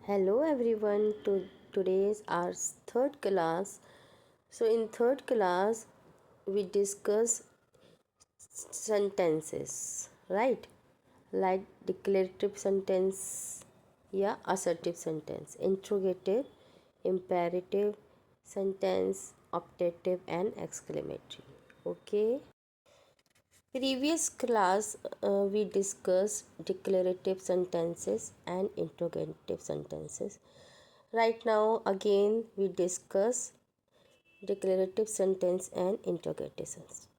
Hello everyone. Today's our third class. So in third class we discuss sentences, right? Like declarative sentence, yeah, assertive sentence, interrogative, imperative sentence, optative and exclamatory. Okay. Previous class we discussed declarative sentences and interrogative sentences. Right now again we discuss declarative sentence and interrogative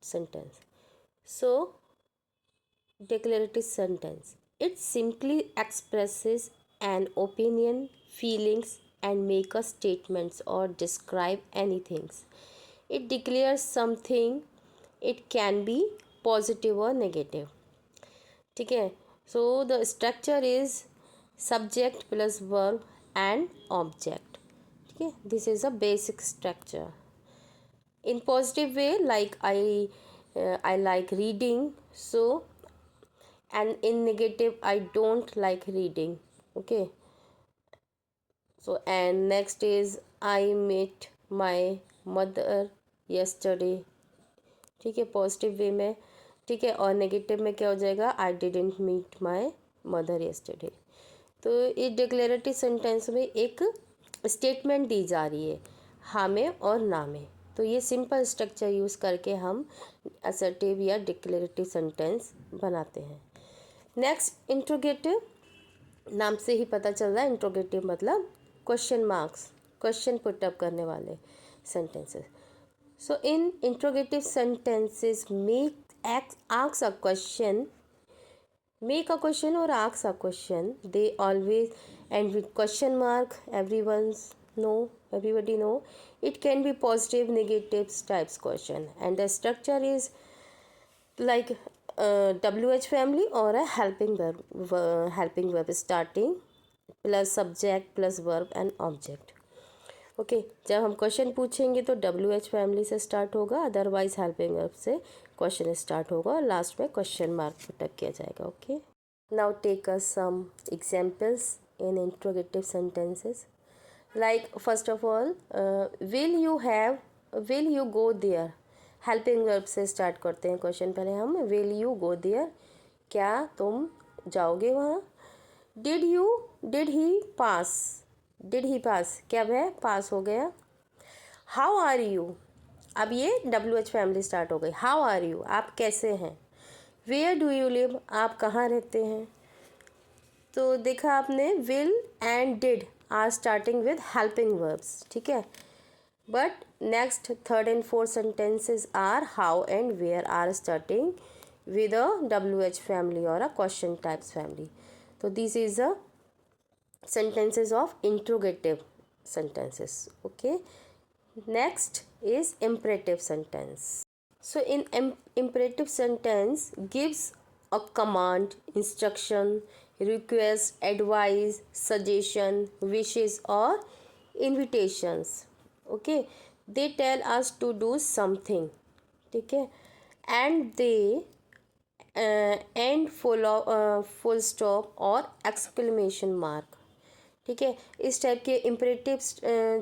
sentence. So declarative sentence, it simply expresses an opinion, feelings and make a statements or describe anything. It declares something. It can be positive or negative. ठीक है. So the structure is subject plus verb and object. ठीक है. This is a basic structure. In positive way, like I like reading, so, and in negative I don't like reading. Okay. So and next is I met my mother yesterday. ठीक है, positive way में. ठीक है. और negative में क्या हो जाएगा, I didn't meet my mother yesterday. तो इस डिक्लेरेटिव सेंटेंस में एक स्टेटमेंट दी जा रही है, हाँ में और ना में. तो ये सिंपल स्ट्रक्चर यूज़ करके हम असर्टिव या डिक्लेरेटिव सेंटेंस बनाते हैं. Next interrogative. नाम से ही पता चल रहा है, इंट्रोगेटिव मतलब क्वेश्चन मार्क्स, क्वेश्चन पुटअप करने वाले sentences. So in interrogative sentences, ask a question, make a question or ask a question. They always end with question mark. Everybody know. It can be positive, negative types question, and the structure is like WH family or a helping verb starting plus subject plus verb and object. Okay. जब हम question पूछेंगे तो WH family से start होगा, otherwise helping verb से question start होगा और last में क्वेश्चन मार्क पुटअप किया जाएगा. Okay. Now take us some examples in interrogative sentences. Like first of all, will you go there. Helping verb से start करते हैं क्वेश्चन. पहले हम विल यू गो देयर, क्या तुम जाओगे वहाँ. Did he pass. Did he पास, क्या वह पास हो गया. How are you. अब ये WH फैमिली स्टार्ट हो गई. हाउ आर यू, आप कैसे हैं. वेयर डू यू लिव, आप कहाँ रहते हैं. तो देखा आपने, will and did are starting with helping verbs. ठीक है. But next third and fourth sentences are how and where are starting with a WH family और अ क्वेश्चन टाइप्स फैमिली. तो this is a sentences of interrogative sentences. Okay. Next is imperative sentence. So in imperative sentence gives a command, instruction, request, advice, suggestion, wishes or invitations. Okay. They tell us to do something. ठीक है. And they end full stop और exclamation mark. ठीक है. इस type के imperative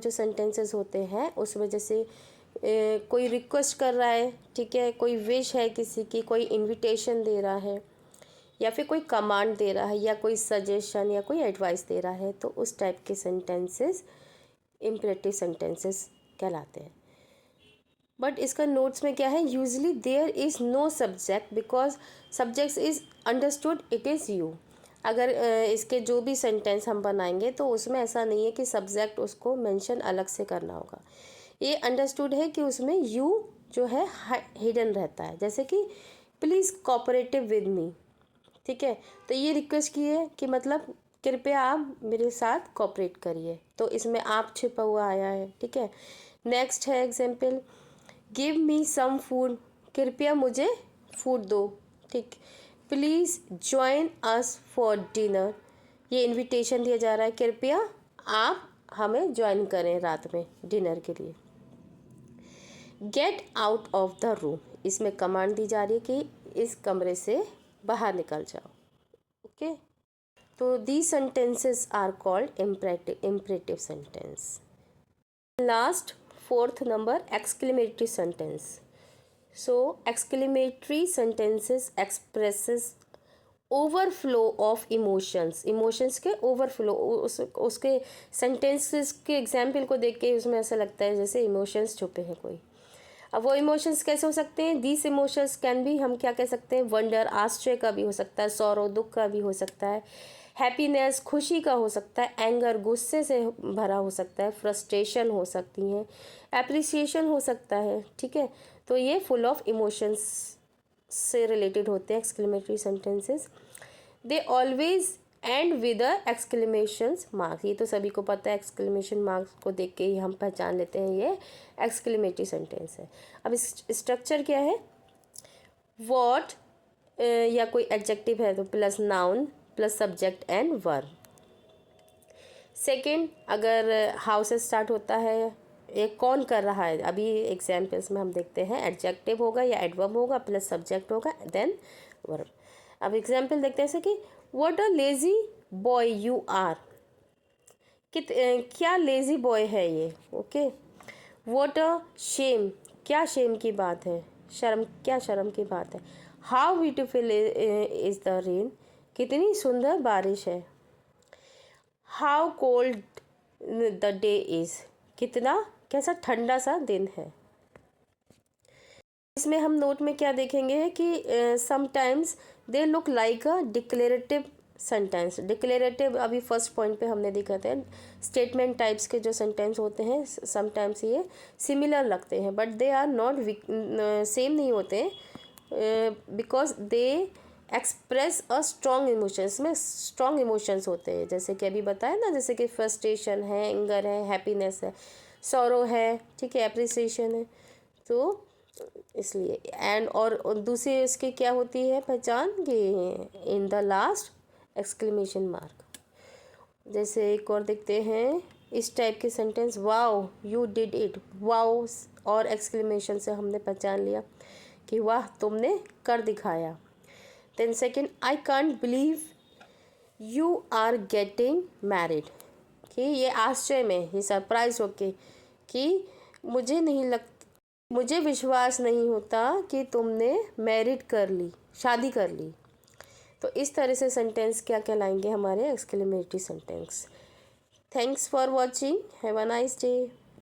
जो sentences होते हैं उसमें जैसे कोई रिक्वेस्ट कर रहा है, ठीक है, कोई विश है किसी की, कोई इनविटेशन दे रहा है या फिर कोई कमांड दे रहा है या कोई सजेशन या कोई एडवाइस दे रहा है, तो उस टाइप के सेंटेंसेस इम्परेटिव सेंटेंसेस कहलाते हैं. बट इसका नोट्स में क्या है, usually there is no subject because subject is understood it is you. अगर इसके जो भी सेंटेंस हम बनाएंगे तो उसमें ऐसा नहीं है कि सब्जेक्ट उसको मेंशन अलग से करना होगा. ये अंडरस्टूड है कि उसमें यू जो है हिडन रहता है. जैसे कि प्लीज़ कोऑपरेटिव विद मी. ठीक है. तो ये रिक्वेस्ट की है कि मतलब कृपया आप मेरे साथ कोऑपरेट करिए, तो इसमें आप छिपा हुआ आया है. ठीक है. नेक्स्ट है example, give me some food, कृपया मुझे फूड दो. ठीक. Please join us for dinner, ये इनविटेशन दिया जा रहा है, कृपया आप हमें ज्वाइन करें रात में डिनर के लिए. Get out of the room, इसमें कमांड दी जा रही है कि इस कमरे से बाहर निकल जाओ. ओके. तो these sentences are called imperative sentence. Last, fourth number, exclamatory sentence. So exclamatory sentences expresses overflow of emotions, emotions के ओवरफ्लो, उसके सेंटेंसेस के एग्जाम्पल को देख के उसमें ऐसा लगता है जैसे इमोशंस छुपे हैं कोई। अब वो इमोशंस कैसे हो सकते हैं? दीस इमोशंस कैन बी, हम क्या कह सकते हैं, वंडर, आश्चर्य का भी हो सकता है, सौरो, दुख का भी हो सकता है, हैप्पीनेस, खुशी का हो सकता है, एंगर, गुस्से से भरा हो सकता है, फ्रस्ट्रेशन हो सकती हैं, एप्रिसिएशन हो सकता है, ठीक है। तो ये फुल ऑफ इमोशंस से रिलेटेड होते हैं exclamatory sentences. They always and with a exclamation mark, ये तो सभी को पता है, एक्सक्लेमेशन मार्क को देख के ही हम पहचान लेते हैं ये एक्सक्लेमेटरी सेंटेंस है। अब इस स्ट्रक्चर क्या है? वॉट या कोई एडजेक्टिव है तो plus noun plus subject and verb. Second, अगर हाउ से स्टार्ट होता है, ये कौन कर रहा है, अभी एग्जाम्पल्स में हम देखते हैं एडजेक्टिव होगा या एडवर्ब होगा प्लस सब्जेक्ट होगा देन वर्ब। अब एग्जाम्पल देखते हैं जैसे कि what a lazy boy you are, क्या लेजी बॉय है ये, ओके। व्हाट अ शेम, क्या शेम की बात है, शर्म, क्या शर्म की बात है। How beautiful is the rain, कितनी सुंदर बारिश है। How cold the day is, कितना कैसा ठंडा सा दिन है। इसमें हम नोट में क्या देखेंगे कि sometimes they look like a declarative sentence. Declarative अभी फर्स्ट पॉइंट पे हमने देखा था, स्टेटमेंट टाइप्स के जो सेंटेंस होते हैं समटाइम्स ये सिमिलर लगते हैं but they are not same नहीं होते, because they express a strong emotions, में स्ट्रॉन्ग इमोशंस होते हैं, जैसे कि अभी बताया ना, जैसे कि फ्रस्ट्रेशन है, एंगर है, हैप्पीनेस है, सॉरो है, ठीक है, एप्रिसिएशन है। तो इसलिए एंड और दूसरी इसकी क्या होती है पहचान कि in the last exclamation mark. जैसे एक और देखते हैं इस टाइप के sentence, wow you did it, wow और एक्सक्लेमेशन से हमने पहचान लिया कि वाह तुमने कर दिखाया। Then second, I can't believe you are getting married, कि ये आश्चर्य में, ये सरप्राइज होके कि मुझे विश्वास नहीं होता कि तुमने मैरिड कर ली, शादी कर ली। तो इस तरह से सेंटेंस क्या कहलाएंगे हमारे exclamatory sentence. Thanks for watching, have a nice day.